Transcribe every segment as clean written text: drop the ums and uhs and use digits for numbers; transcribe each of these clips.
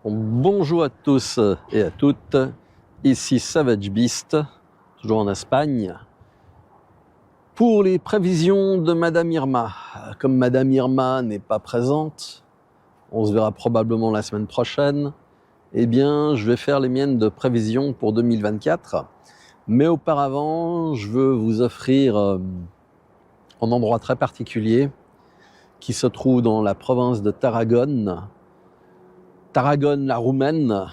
Bonjour à tous et à toutes, ici Savage Beast, toujours en Espagne, pour les prévisions de Madame Irma. Comme Madame Irma n'est pas présente, on se verra probablement la semaine prochaine, eh bien je vais faire les miennes de prévisions pour 2024. Mais auparavant, je veux vous offrir un endroit très particulier qui se trouve dans la province de Tarragone. Tarragone, la Roumaine,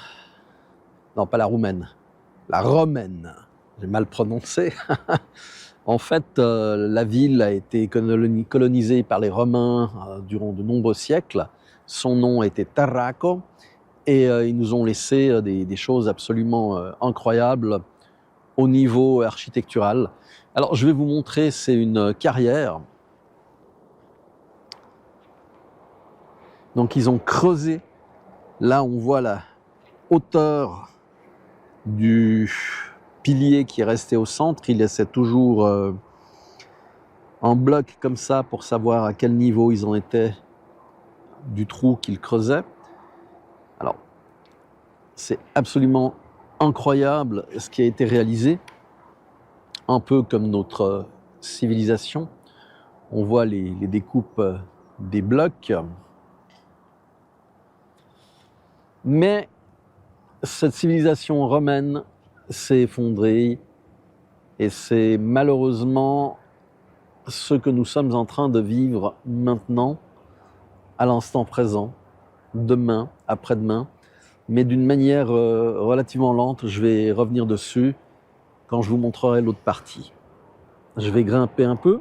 non pas la Roumaine, la Romaine, j'ai mal prononcé. En fait, la ville a été colonisée par les Romains durant de nombreux siècles. Son nom était Tarraco et ils nous ont laissé des choses absolument incroyables au niveau architectural. Alors je vais vous montrer, c'est une carrière. Donc ils ont creusé. Là, on voit la hauteur du pilier qui est resté au centre. Il laissait toujours un bloc comme ça pour savoir à quel niveau ils en étaient du trou qu'ils creusaient. Alors, c'est absolument incroyable ce qui a été réalisé. Un peu comme notre civilisation. On voit les découpes des blocs. Mais cette civilisation romaine s'est effondrée et c'est malheureusement ce que nous sommes en train de vivre maintenant, à l'instant présent, demain, après-demain, mais d'une manière relativement lente. Je vais revenir dessus quand je vous montrerai l'autre partie. Je vais grimper un peu.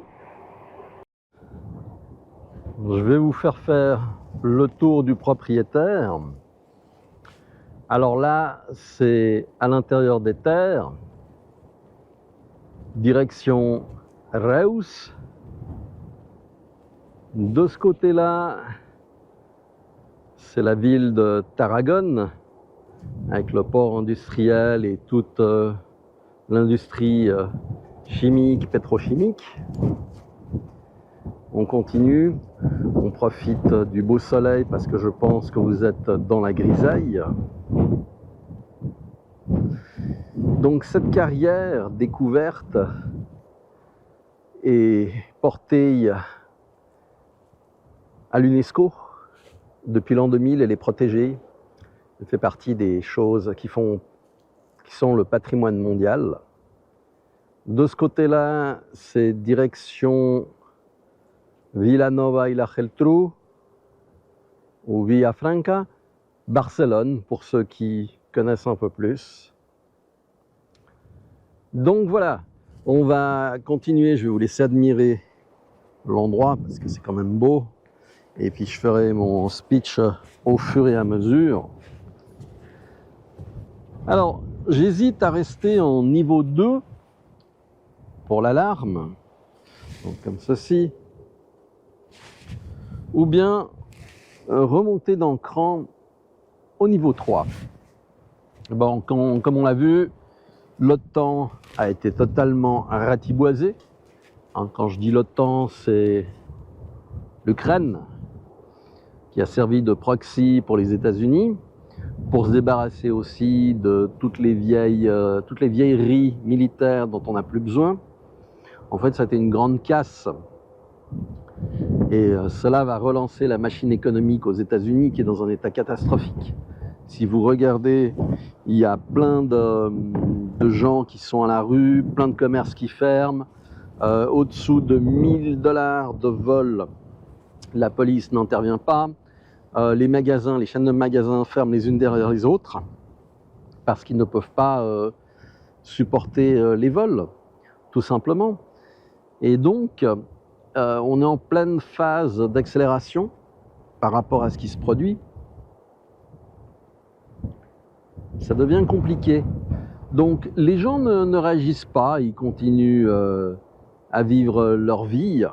Je vais vous faire le tour du propriétaire. Alors là, c'est à l'intérieur des terres, direction Reus. De ce côté-là, c'est la ville de Tarragone, avec le port industriel et toute l'industrie chimique, pétrochimique. On continue, on profite du beau soleil parce que je pense que vous êtes dans la grisaille. Donc cette carrière découverte est portée à l'UNESCO. Depuis l'an 2000, elle est protégée. Elle fait partie des choses qui sont le patrimoine mondial. De ce côté-là, c'est direction Vilanova i la Geltrú ou Villafranca, Barcelone, pour ceux qui connaissent un peu plus. Donc voilà, on va continuer, je vais vous laisser admirer l'endroit parce que c'est quand même beau. Et puis je ferai mon speech au fur et à mesure. Alors, j'hésite à rester en niveau 2 pour l'alarme, donc comme ceci. Ou bien remonter d'un cran au niveau 3. Bon, comme on l'a vu, l'OTAN a été totalement ratiboisée. Quand je dis l'OTAN, c'est l'Ukraine, qui a servi de proxy pour les États-Unis, pour se débarrasser aussi de toutes les vieilleries militaires dont on n'a plus besoin. En fait, ça a été une grande casse. Et cela va relancer la machine économique aux États-Unis qui est dans un état catastrophique. Si vous regardez, il y a plein de gens qui sont à la rue, plein de commerces qui ferment. Au-dessous de 1000 $ de vol, la police n'intervient pas. Les magasins, les chaînes de magasins ferment les unes derrière les autres parce qu'ils ne peuvent pas supporter les vols, tout simplement. Et donc, on est en pleine phase d'accélération par rapport à ce qui se produit. Ça devient compliqué. Donc les gens ne réagissent pas, ils continuent à vivre leur vie.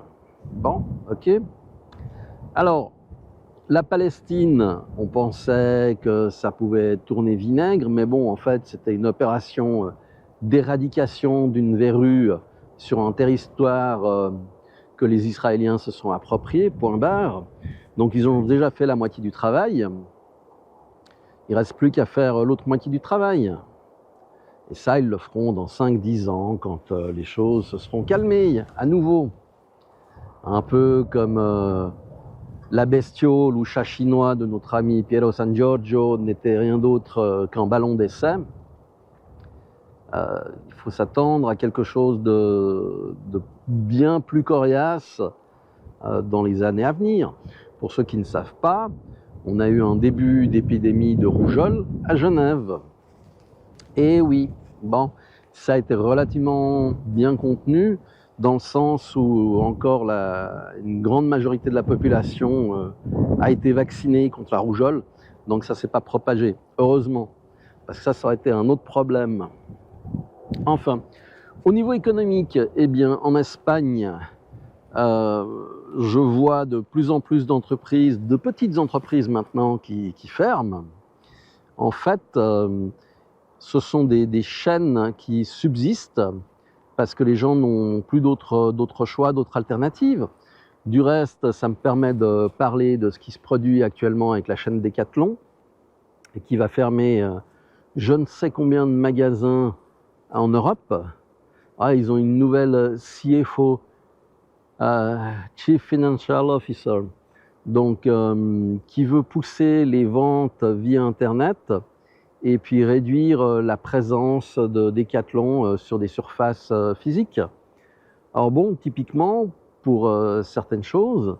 Bon, ok. Alors, la Palestine, on pensait que ça pouvait tourner vinaigre, mais bon, en fait, c'était une opération d'éradication d'une verrue sur un territoire que les Israéliens se sont appropriés, point barre. Donc ils ont déjà fait la moitié du travail. Il ne reste plus qu'à faire l'autre moitié du travail. Et ça, ils le feront dans 5-10 ans, quand les choses se seront calmées à nouveau. Un peu comme la bestiole ou chat chinois de notre ami Piero San Giorgio n'était rien d'autre qu'un ballon d'essai. Il faut s'attendre à quelque chose de bien plus coriace dans les années à venir. Pour ceux qui ne savent pas, on a eu un début d'épidémie de rougeole à Genève. Et oui, bon, ça a été relativement bien contenu, dans le sens où encore une grande majorité de la population a été vaccinée contre la rougeole, donc ça ne s'est pas propagé, heureusement, parce que ça aurait été un autre problème. Enfin, au niveau économique, eh bien, en Espagne, je vois de plus en plus d'entreprises, de petites entreprises maintenant qui ferment. En fait, ce sont des chaînes qui subsistent parce que les gens n'ont plus d'autres choix, d'autres alternatives. Du reste, ça me permet de parler de ce qui se produit actuellement avec la chaîne Decathlon et qui va fermer je ne sais combien de magasins en Europe. Ah, ils ont une nouvelle CFO, Chief Financial Officer, donc qui veut pousser les ventes via Internet et puis réduire la présence de Decathlon sur des surfaces physiques. Alors bon, typiquement, pour certaines choses,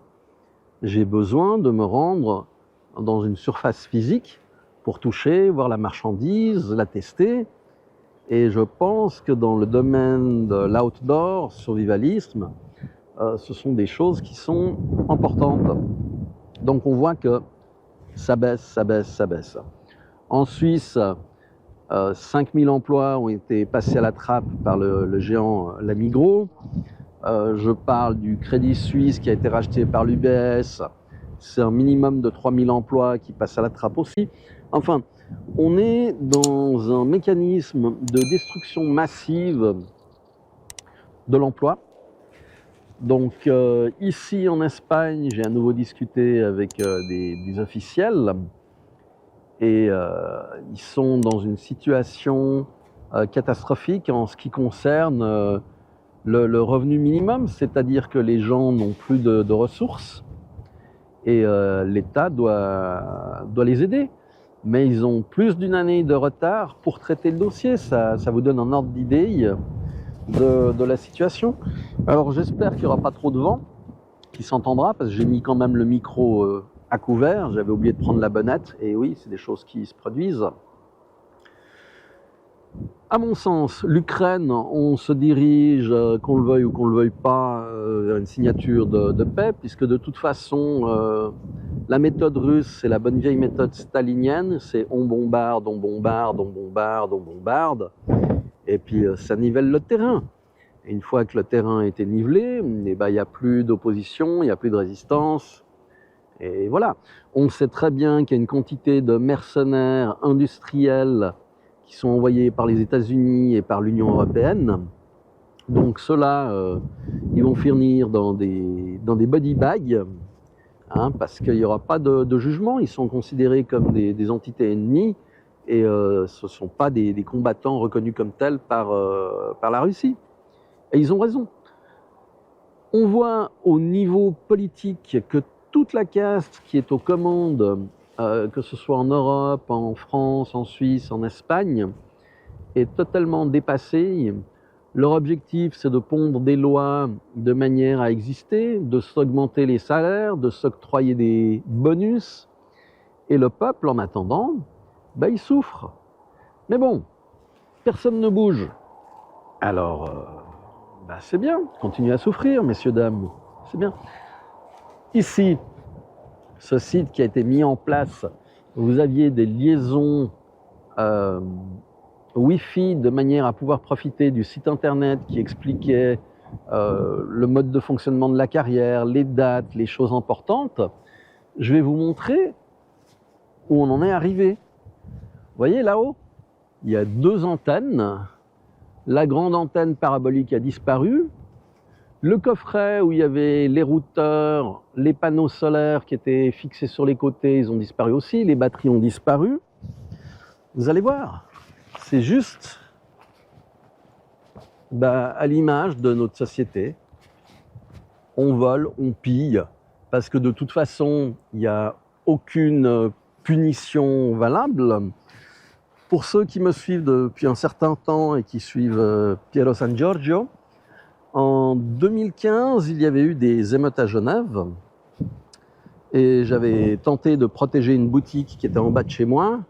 j'ai besoin de me rendre dans une surface physique pour toucher, voir la marchandise, la tester. Et je pense que dans le domaine de l'outdoor, survivalisme, ce sont des choses qui sont importantes. Donc on voit que ça baisse, ça baisse, ça baisse. En Suisse, 5000 emplois ont été passés à la trappe par le géant la Migros. Je parle du Crédit Suisse qui a été racheté par l'UBS. C'est un minimum de 3000 emplois qui passent à la trappe aussi. Enfin, on est dans un mécanisme de destruction massive de l'emploi. Donc ici en Espagne, j'ai à nouveau discuté avec des officiels et ils sont dans une situation catastrophique en ce qui concerne le revenu minimum, c'est-à-dire que les gens n'ont plus de ressources et l'État doit les aider. Mais ils ont plus d'une année de retard pour traiter le dossier. Ça vous donne un ordre d'idée de la situation. Alors j'espère qu'il n'y aura pas trop de vent, qui s'entendra, parce que j'ai mis quand même le micro à couvert. J'avais oublié de prendre la bonnette. Et oui, c'est des choses qui se produisent. À mon sens, l'Ukraine, on se dirige, qu'on le veuille ou qu'on ne le veuille pas, vers une signature de paix, puisque de toute façon, la méthode russe, c'est la bonne vieille méthode stalinienne, c'est on bombarde, on bombarde, on bombarde, on bombarde, et puis ça nivelle le terrain. Et une fois que le terrain a été nivelé, eh ben, il n'y a plus d'opposition, il n'y a plus de résistance, et voilà. On sait très bien qu'il y a une quantité de mercenaires industriels qui sont envoyés par les États-Unis et par l'Union européenne. Donc ceux-là, ils vont finir dans des body bags, hein, parce qu'il n'y aura pas de jugement. Ils sont considérés comme des entités ennemies et ce ne sont pas des combattants reconnus comme tels par la Russie. Et ils ont raison. On voit au niveau politique que toute la caste qui est aux commandes, que ce soit en Europe, en France, en Suisse, en Espagne, est totalement dépassée. Leur objectif, c'est de pondre des lois de manière à exister, de s'augmenter les salaires, de s'octroyer des bonus. Et le peuple, en attendant, ben, il souffre. Mais bon, personne ne bouge. Alors, ben, c'est bien, continuez à souffrir, messieurs, dames. C'est bien. Ici, ce site qui a été mis en place, vous aviez des liaisons Wi-Fi de manière à pouvoir profiter du site internet qui expliquait le mode de fonctionnement de la carrière, les dates, les choses importantes, je vais vous montrer où on en est arrivé. Vous voyez là-haut, il y a 2 antennes. La grande antenne parabolique a disparu. Le coffret où il y avait les routeurs, les panneaux solaires qui étaient fixés sur les côtés, ils ont disparu aussi. Les batteries ont disparu. Vous allez voir, c'est juste à l'image de notre société. On vole, on pille, parce que de toute façon, il n'y a aucune punition valable. Pour ceux qui me suivent depuis un certain temps et qui suivent Piero San Giorgio, en 2015, il y avait eu des émeutes à Genève et j'avais tenté de protéger une boutique qui était en bas de chez moi,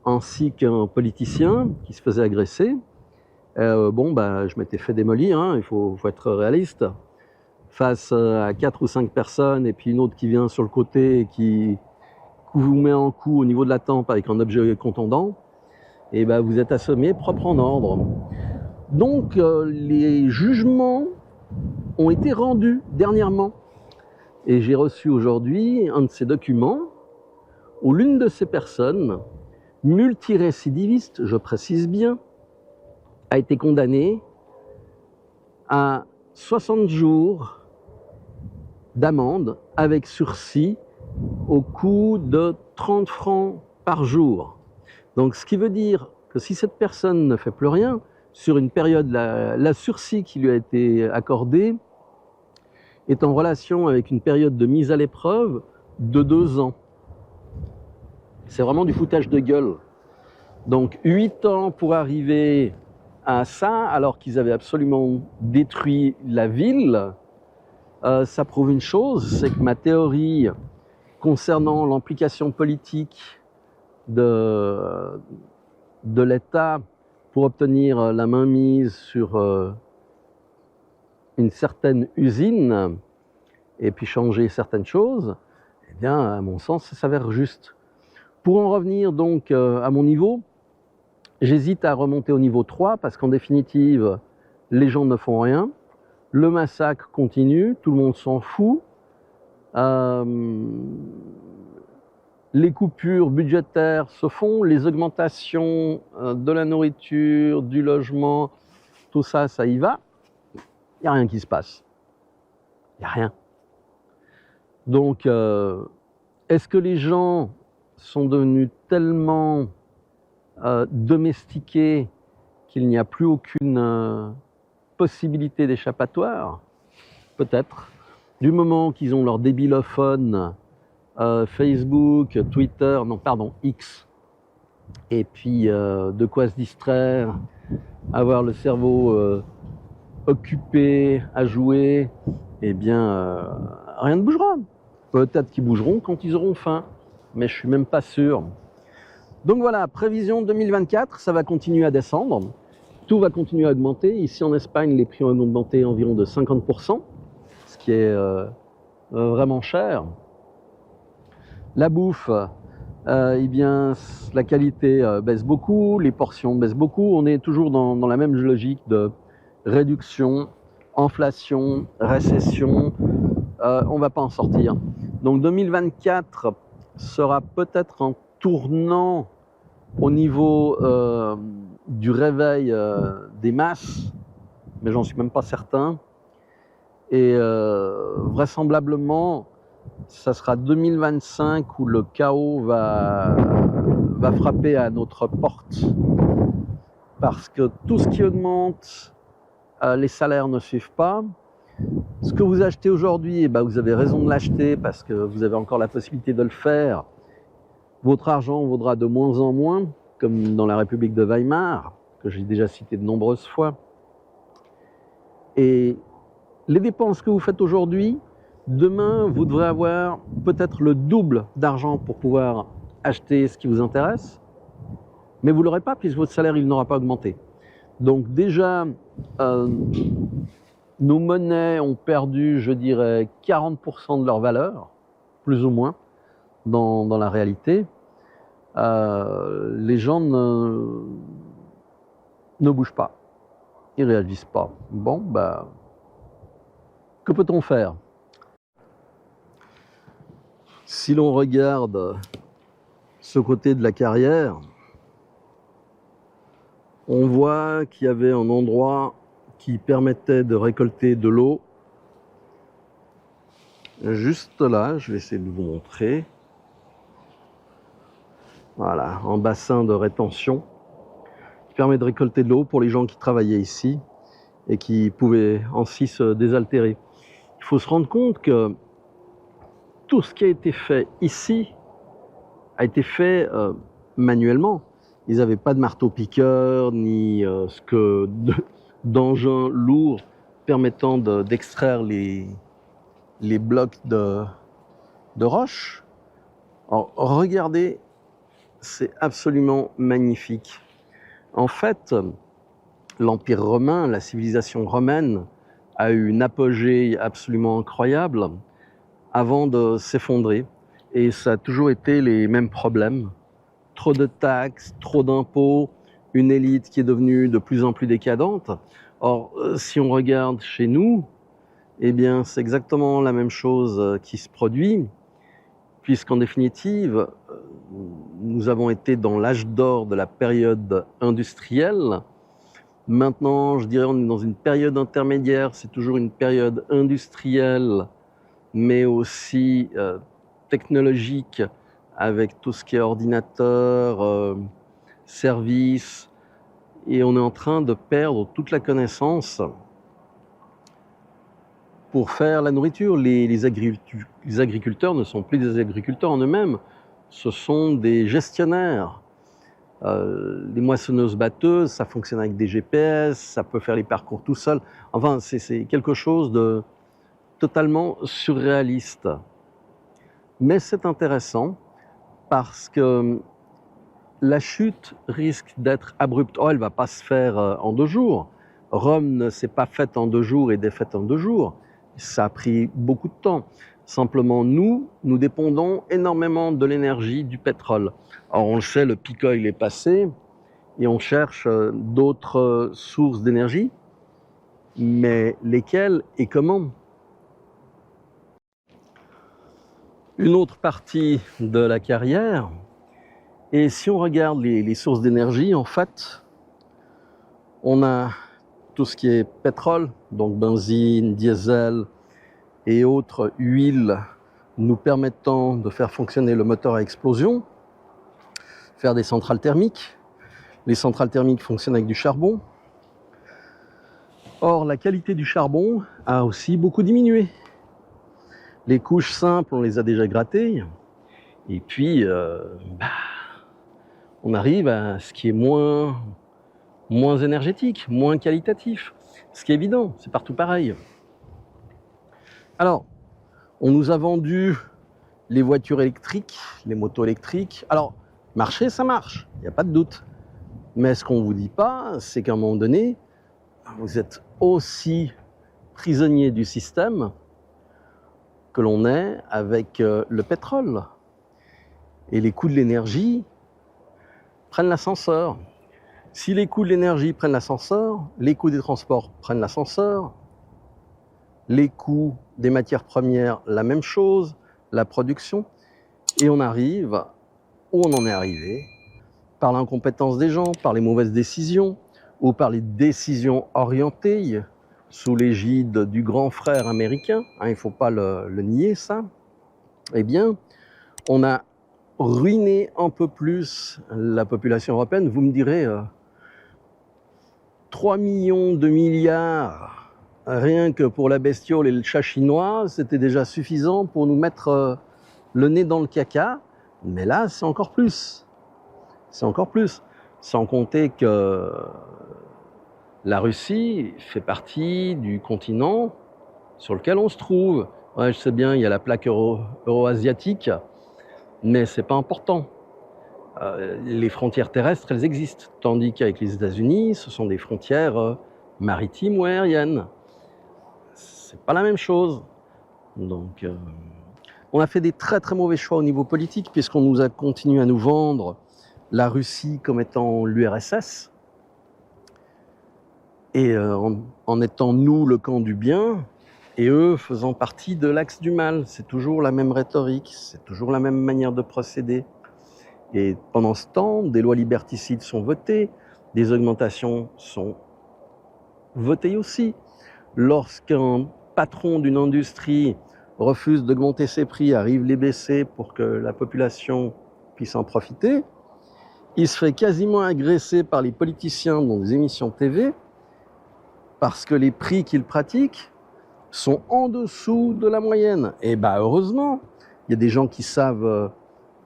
ainsi qu'un politicien qui se faisait agresser. Je m'étais fait démolir, hein, il faut être réaliste. Face à 4 ou 5 personnes et puis une autre qui vient sur le côté et qui vous met un coup au niveau de la tempe avec un objet contondant, et vous êtes assommé propre en ordre. Donc les jugements ont été rendus dernièrement. Et j'ai reçu aujourd'hui un de ces documents où l'une de ces personnes, multirécidiviste, je précise bien, a été condamnée à 60 jours d'amende avec sursis au coût de 30 francs par jour. Donc ce qui veut dire que si cette personne ne fait plus rien, sur une période, la sursis qui lui a été accordée est en relation avec une période de mise à l'épreuve de 2 ans. C'est vraiment du foutage de gueule. Donc 8 ans pour arriver à ça, alors qu'ils avaient absolument détruit la ville, ça prouve une chose, c'est que ma théorie concernant l'implication politique de l'État pour obtenir la mainmise sur une certaine usine et puis changer certaines choses, eh bien, à mon sens, ça s'avère juste. Pour en revenir donc à mon niveau, j'hésite à remonter au niveau 3 parce qu'en définitive, les gens ne font rien. Le massacre continue, tout le monde s'en fout. Les coupures budgétaires se font, les augmentations de la nourriture, du logement, tout ça, ça y va. Il n'y a rien qui se passe. Il n'y a rien. Donc, est-ce que les gens sont devenus tellement domestiqués qu'il n'y a plus aucune possibilité d'échappatoire? Peut-être. Du moment qu'ils ont leur débilophone, Facebook, Twitter, non pardon, X, et puis de quoi se distraire, avoir le cerveau occupé à jouer, eh bien rien ne bougera. Peut-être qu'ils bougeront quand ils auront faim, mais je suis même pas sûr. Donc voilà, prévision 2024, ça va continuer à descendre. Tout va continuer à augmenter. Ici en Espagne, les prix ont augmenté environ de 50%, ce qui est vraiment cher. La bouffe, eh bien, la qualité baisse beaucoup, les portions baissent beaucoup. On est toujours dans la même logique de réduction, inflation, récession. On ne va pas en sortir. Donc 2024 sera peut-être un tournant au niveau du réveil des masses, mais j'en suis même pas certain. Et vraisemblablement, ça sera 2025 où le chaos va frapper à notre porte. Parce que tout ce qui augmente, les salaires ne suivent pas. Ce que vous achetez aujourd'hui, vous avez raison de l'acheter parce que vous avez encore la possibilité de le faire. Votre argent vaudra de moins en moins, comme dans la République de Weimar, que j'ai déjà cité de nombreuses fois. Et les dépenses que vous faites aujourd'hui, demain, vous devrez avoir peut-être le double d'argent pour pouvoir acheter ce qui vous intéresse, mais vous ne l'aurez pas puisque votre salaire il n'aura pas augmenté. Donc déjà, nos monnaies ont perdu, je dirais, 40% de leur valeur, plus ou moins, dans la réalité. Les gens ne bougent pas, ils réagissent pas. Bon, bah, que peut-on faire? Si l'on regarde ce côté de la carrière, on voit qu'il y avait un endroit qui permettait de récolter de l'eau. Juste là, je vais essayer de vous montrer. Voilà, un bassin de rétention qui permet de récolter de l'eau pour les gens qui travaillaient ici et qui pouvaient ainsi se désaltérer. Il faut se rendre compte que tout ce qui a été fait ici a été fait manuellement. Ils n'avaient pas de marteau-piqueur ni d'engins lourds permettant d'extraire les blocs de roche. Alors, regardez, c'est absolument magnifique. En fait, l'Empire romain, la civilisation romaine, a eu une apogée absolument incroyable avant de s'effondrer. Et ça a toujours été les mêmes problèmes. Trop de taxes, trop d'impôts, une élite qui est devenue de plus en plus décadente. Or, si on regarde chez nous, eh bien, c'est exactement la même chose qui se produit, puisqu'en définitive, nous avons été dans l'âge d'or de la période industrielle. Maintenant, je dirais, on est dans une période intermédiaire, c'est toujours une période industrielle, mais aussi technologique, avec tout ce qui est ordinateur, services, et on est en train de perdre toute la connaissance pour faire la nourriture. Les agriculteurs ne sont plus des agriculteurs en eux-mêmes, ce sont des gestionnaires. Les moissonneuses-batteuses, ça fonctionne avec des GPS, ça peut faire les parcours tout seul. Enfin, c'est quelque chose de totalement surréaliste. Mais c'est intéressant parce que la chute risque d'être abrupte. Oh, elle ne va pas se faire en 2 jours. Rome ne s'est pas faite en 2 jours et défaite en 2 jours. Ça a pris beaucoup de temps. Simplement, nous dépendons énormément de l'énergie du pétrole. Alors, on le sait, le peak oil est passé et on cherche d'autres sources d'énergie, mais lesquelles et comment? Une autre partie de la carrière, et si on regarde les sources d'énergie, en fait, on a tout ce qui est pétrole, donc benzine, diesel et autres huiles nous permettant de faire fonctionner le moteur à explosion, faire des centrales thermiques. Les centrales thermiques fonctionnent avec du charbon. Or, la qualité du charbon a aussi beaucoup diminué. Les couches simples, on les a déjà grattées. Et puis, on arrive à ce qui est moins énergétique, moins qualitatif. Ce qui est évident, c'est partout pareil. Alors, on nous a vendu les voitures électriques, les motos électriques. Alors, marcher, ça marche, il n'y a pas de doute. Mais ce qu'on ne vous dit pas, c'est qu'à un moment donné, vous êtes aussi prisonnier du système que l'on est avec le pétrole. Et les coûts de l'énergie prennent l'ascenseur. Si les coûts de l'énergie prennent l'ascenseur, les coûts des transports prennent l'ascenseur, les coûts des matières premières, la même chose, la production, et on arrive où on en est arrivé, par l'incompétence des gens, par les mauvaises décisions, ou par les décisions orientées, sous l'égide du grand frère américain, il ne faut pas le nier ça, eh bien, on a ruiné un peu plus la population européenne. Vous me direz, 3 millions de milliards, rien que pour la bestiole et le chat chinois, c'était déjà suffisant pour nous mettre le nez dans le caca. Mais là, c'est encore plus. C'est encore plus. Sans compter que la Russie fait partie du continent sur lequel on se trouve. Ouais, je sais bien, il y a la plaque euro-asiatique, mais c'est pas important. Les frontières terrestres, elles existent, tandis qu'avec les États-Unis, ce sont des frontières maritimes ou aériennes. C'est pas la même chose. Donc, on a fait des très très mauvais choix au niveau politique, puisqu'on nous a continué à nous vendre la Russie comme étant l'URSS. et en étant nous le camp du bien, et eux faisant partie de l'axe du mal. C'est toujours la même rhétorique, c'est toujours la même manière de procéder. Et pendant ce temps, des lois liberticides sont votées, des augmentations sont votées aussi. Lorsqu'un patron d'une industrie refuse d'augmenter ses prix, arrive les baisser pour que la population puisse en profiter, il se fait quasiment agresser par les politiciens dans des émissions TV parce que les prix qu'ils pratiquent sont en dessous de la moyenne. Et heureusement, il y a des gens qui savent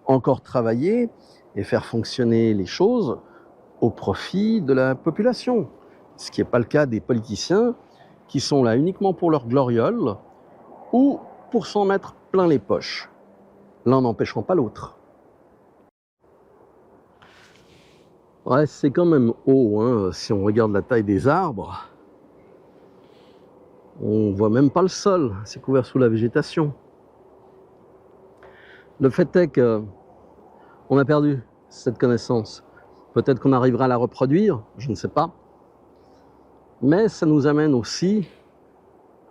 encore travailler et faire fonctionner les choses au profit de la population. Ce qui n'est pas le cas des politiciens qui sont là uniquement pour leur gloriole ou pour s'en mettre plein les poches, l'un n'empêchant pas l'autre. Ouais, c'est quand même haut, hein, si on regarde la taille des arbres. On voit même pas le sol, c'est couvert sous la végétation. Le fait est qu'on a perdu cette connaissance. Peut-être qu'on arrivera à la reproduire, je ne sais pas. Mais ça nous amène aussi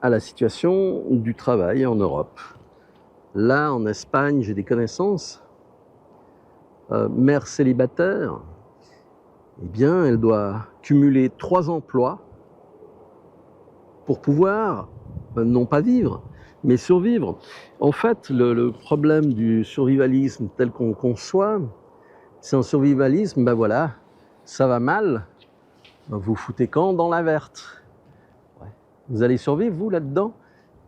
à la situation du travail en Europe. Là, en Espagne, j'ai des connaissances. Mère célibataire, eh bien, elle doit cumuler 3 emplois pour pouvoir, non pas vivre, mais survivre. En fait, le problème du survivalisme tel qu'on conçoit, c'est un survivalisme, voilà, ça va mal, vous foutez camp dans la verte. Ouais. Vous allez survivre, vous, là-dedans?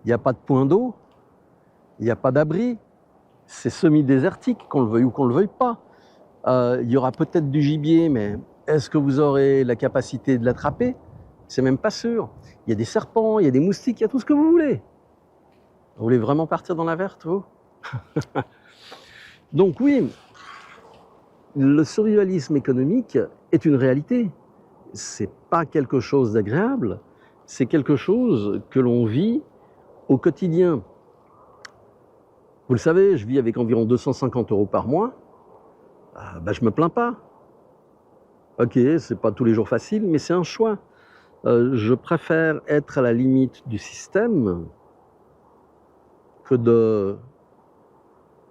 Il n'y a pas de point d'eau, il n'y a pas d'abri, c'est semi-désertique, qu'on le veuille ou qu'on ne le veuille pas. Il y aura peut-être du gibier, mais est-ce que vous aurez la capacité de l'attraper? C'est même pas sûr. Il y a des serpents, il y a des moustiques, il y a tout ce que vous voulez. Vous voulez vraiment partir dans la verte, vous? Donc oui, le survivalisme économique est une réalité. C'est pas quelque chose d'agréable, c'est quelque chose que l'on vit au quotidien. Vous le savez, je vis avec environ 250 € par mois. Je me plains pas. Ok, c'est pas tous les jours facile, mais c'est un choix. Je préfère être à la limite du système que de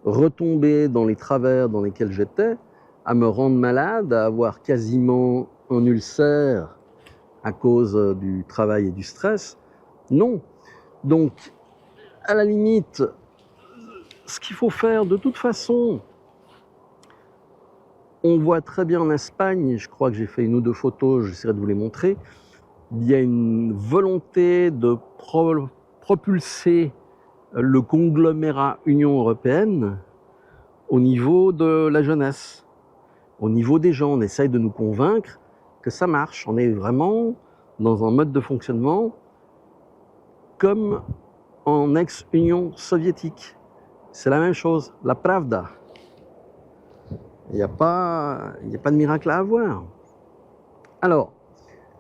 retomber dans les travers dans lesquels j'étais, à me rendre malade, à avoir quasiment un ulcère à cause du travail et du stress. Non. Donc, à la limite, ce qu'il faut faire de toute façon, on voit très bien en Espagne, je crois que j'ai fait 1 ou 2 photos, j'essaierai de vous les montrer, il y a une volonté de propulser le conglomérat Union européenne au niveau de la jeunesse, au niveau des gens. On essaye de nous convaincre que ça marche. On est vraiment dans un mode de fonctionnement comme en ex-Union soviétique. C'est la même chose, la pravda. Il n'y a pas de miracle à avoir. Alors,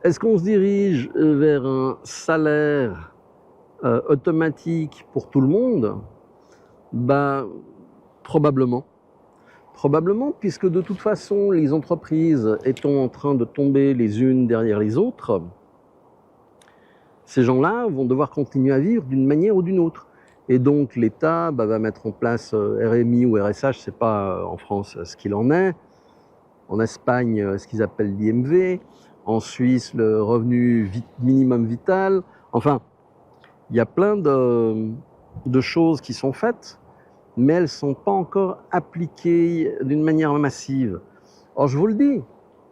est-ce qu'on se dirige vers un salaire automatique pour tout le monde? Probablement. Probablement, puisque de toute façon, les entreprises étant en train de tomber les unes derrière les autres, ces gens-là vont devoir continuer à vivre d'une manière ou d'une autre. Et donc l'État va mettre en place RMI ou RSH, je ne sais pas en France ce qu'il en est. En Espagne, ce qu'ils appellent l'IMV. En Suisse, le revenu minimum vital. Enfin, il y a plein de choses qui sont faites, mais elles ne sont pas encore appliquées d'une manière massive. Or, je vous le dis,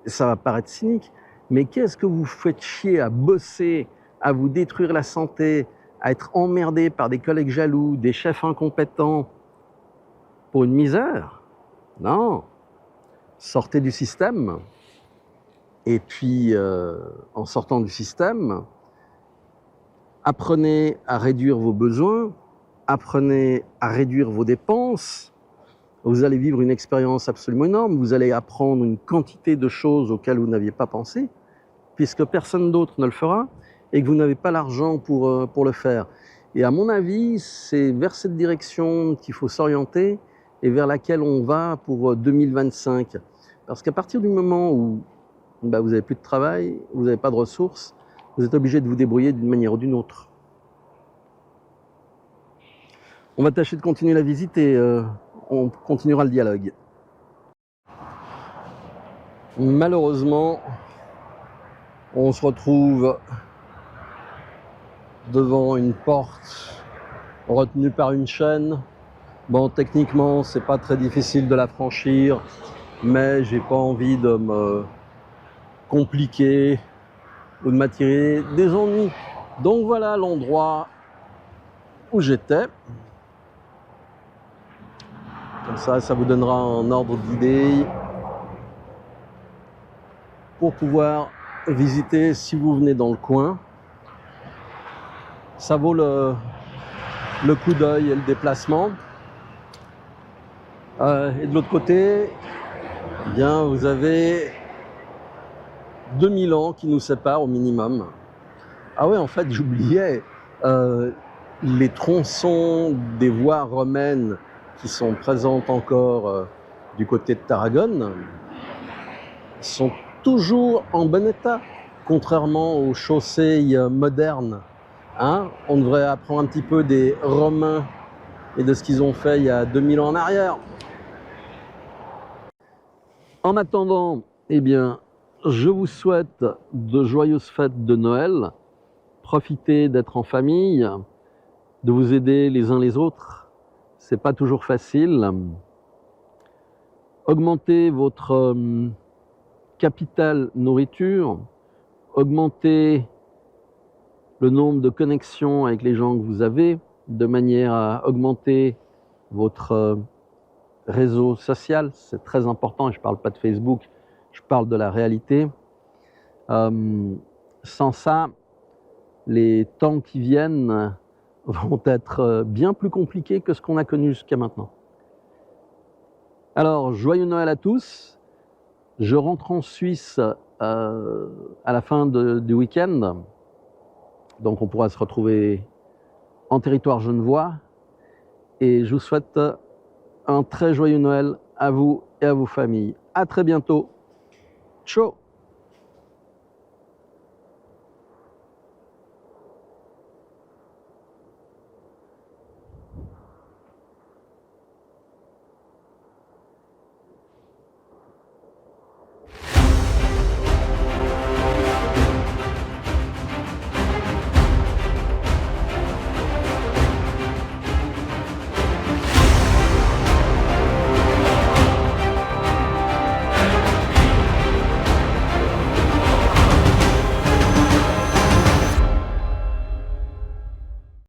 ça va paraître cynique, mais qu'est-ce que vous faites chier à bosser, à vous détruire la santé, à être emmerdé par des collègues jaloux, des chefs incompétents, pour une misère? Non. Sortez du système, et puis en sortant du système, apprenez à réduire vos besoins, apprenez à réduire vos dépenses. Vous allez vivre une expérience absolument énorme, vous allez apprendre une quantité de choses auxquelles vous n'aviez pas pensé, puisque personne d'autre ne le fera, et que vous n'avez pas l'argent pour le faire. Et à mon avis, c'est vers cette direction qu'il faut s'orienter, et vers laquelle on va pour 2025. Parce qu'à partir du moment où vous n'avez plus de travail, vous n'avez pas de ressources, Vous êtes obligé de vous débrouiller d'une manière ou d'une autre. On va tâcher de continuer la visite et on continuera le dialogue. Malheureusement, on se retrouve devant une porte retenue par une chaîne. Bon, techniquement, c'est pas très difficile de la franchir, mais j'ai pas envie de me compliquer ou de m'attirer des ennuis. Donc voilà l'endroit où j'étais. Comme ça vous donnera un ordre d'idée pour pouvoir visiter si vous venez dans le coin. Ça vaut le coup d'œil et le déplacement. Et de l'autre côté, eh bien, vous avez 2000 ans qui nous séparent au minimum. Ah ouais, en fait, j'oubliais, les tronçons des voies romaines qui sont présentes encore du côté de Tarragone sont toujours en bon état, contrairement aux chaussées modernes. Hein, on devrait apprendre un petit peu des Romains et de ce qu'ils ont fait il y a 2000 ans en arrière. En attendant, eh bien, je vous souhaite de joyeuses fêtes de Noël. Profitez d'être en famille, de vous aider les uns les autres. C'est pas toujours facile. Augmentez votre capital nourriture, augmentez le nombre de connexions avec les gens que vous avez, de manière à augmenter votre réseau social. C'est très important, et je ne parle pas de Facebook, je parle de la réalité. Sans ça, les temps qui viennent vont être bien plus compliqués que ce qu'on a connu jusqu'à maintenant. Alors, joyeux Noël à tous. Je rentre en Suisse à la fin du week-end. Donc on pourra se retrouver en territoire genevois. Et je vous souhaite un très joyeux Noël à vous et à vos familles. À très bientôt. Ciao!